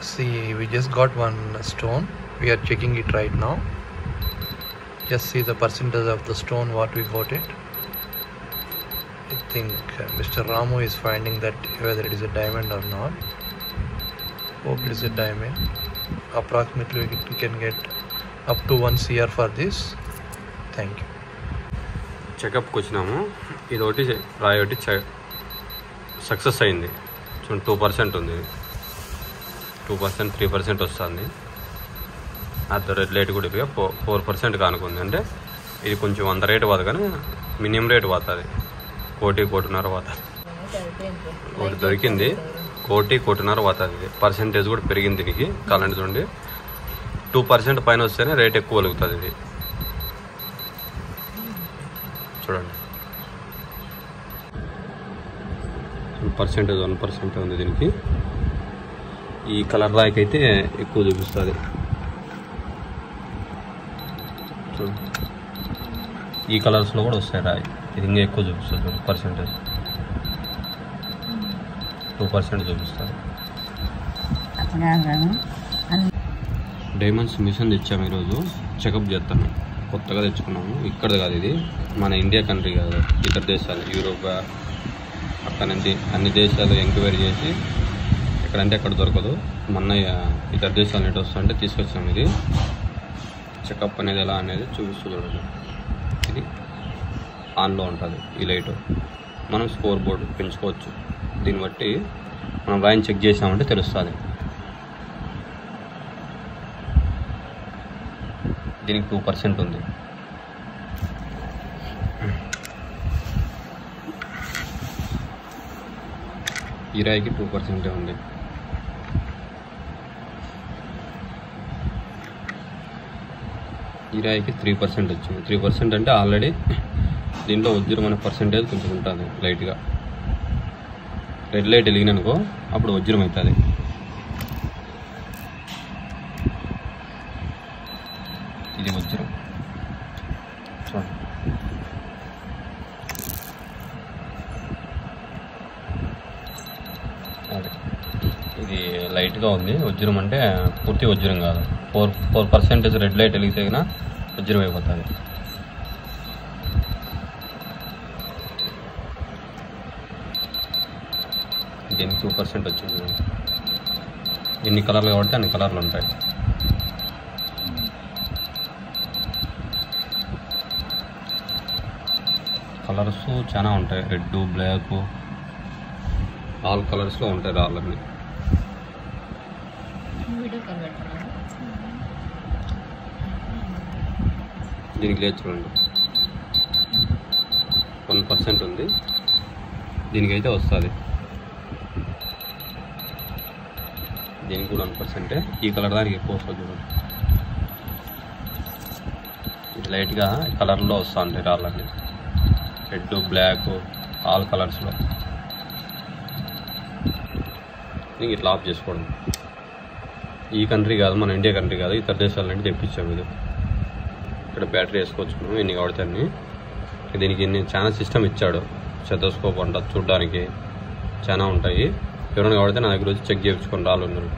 See, we just got one stone. We are checking it right now. Just see the percentage of the stone what we got it. I think Mr. Ramu is finding that whether it is a diamond or not. Hope it is a diamond. Approximately we can get up to 1 CR for this. Thank you. Checkup వచ్చినాము. ఇది ఒకటి రాయి ఒకటి success అయింది. 2% ఉంది, 2% 3% వస్తుంది. అది rate కూడా ఇదిగా 4% కానుకుంది. అంటే ఇది కొంచెం 100 రేటు పోదు కానీ మినిమం రేటు పోతుంది. 1.5 పోతుంది. ఒకటి దొరికింది, 1.5 పోతుంది. పర్సెంటేజ్ కూడా పెరిగింది దీనికి. కాలండి చూడండి, 2% పైన వస్తేనే రేట్ ఎక్కువ వెలుగుతుంది. ఇది చూడండి, పర్సెంటేజ్ 1% ఉంది దీనికి. ఈ కలర్ రాయికి అయితే ఎక్కువ చూపిస్తుంది. చూడండి, ఈ కలర్స్లో కూడా వస్తాయి రాయి. ఇది ఇంకా ఎక్కువ చూపిస్తుంది. పర్సెంటేజ్ 2% చూపిస్తుంది. డైమండ్స్ మిషన్ తెచ్చాము ఈరోజు. చెకప్ చేస్తాను. కొత్తగా తెచ్చుకున్నాము. ఇక్కడ కాదు, ఇది మన ఇండియా కంట్రీ కాదు, ఇతర దేశాలు, యూరోప్ అక్కడ నుంచి అన్ని దేశాలు ఎంక్వైరీ చేసి ఎక్కడంటే ఎక్కడ దొరకదు. మొన్న ఇతర దేశాలు నెట్ వస్తుంటే తీసుకొచ్చాము. ఇది చెకప్ అనేది ఎలా అనేది చూపిస్తూ చూడండి. ఇది ఆన్లో ఉంటుంది. ఈ లైట్ మనం స్కోర్ బోర్డు పెంచుకోవచ్చు. దీన్ని బట్టి మనం రాయిని చెక్ చేసామంటే తెలుస్తుంది. దీనికి 2% ఉంది. ఈ రాయికి 2% ఉంది. ఈ రాయికి 3% వచ్చింది. 3% అంటే ఆల్రెడీ దీంట్లో వజ్రం అనే పర్సెంటేజ్ కొంచెం ఉంటుంది లైట్గా. రెడ్ లైట్ వెలిగిననుకో అప్పుడు వజ్రం అవుతుంది. ఇది వజ్రం చూడండి. అదే ఇది లైట్గా ఉంది. వజ్రం అంటే పూర్తి వజ్రం కాదు. 4% రెడ్ లైట్ వెలిగితే కన్నా వజ్రం అయిపోతుంది. దీనికి 2% వచ్చింది. ఎన్ని కలర్లు కాబట్టి అన్ని కలర్లు ఉంటాయి. కలర్స్ చాలా ఉంటాయి. రెడ్, బ్లాక్, ఆల్ కలర్స్లో ఉంటాయి రాళ్ళన్నీ. దీనికి లేదు చూడండి, 1% ఉంది. దీనికైతే వస్తుంది. దీనికి కూడా 1%. ఈ కలర్ దానికి ఎక్కువ వస్తుంది చూడండి. ఇది లైట్గా కలర్లో వస్తూ ఉంటాయి రాళ్ళన్నీ. రెడ్, బ్లాక్, ఆల్ కలర్స్లో. ఇంక ఇట్లా ఆఫ్ చేసుకోవడం. ఈ కంట్రీ కాదు, మన ఇండియా కంట్రీ కాదు, ఇతర దేశాల నుండి తెప్పించాము. ఇది ఇక్కడ బ్యాటరీ వేసుకొచ్చుకున్నాము. ఎన్ని కావడితే అన్ని. దీనికి చాలా సిస్టమ్ ఇచ్చాడు. స్టెథోస్కోప్ అంట చూడడానికి చాలా ఉంటాయి. ఎవరైనా కావడితే నా దగ్గర వచ్చి చెక్ చేయించుకొని రాళ్ళు ఉన్నారు.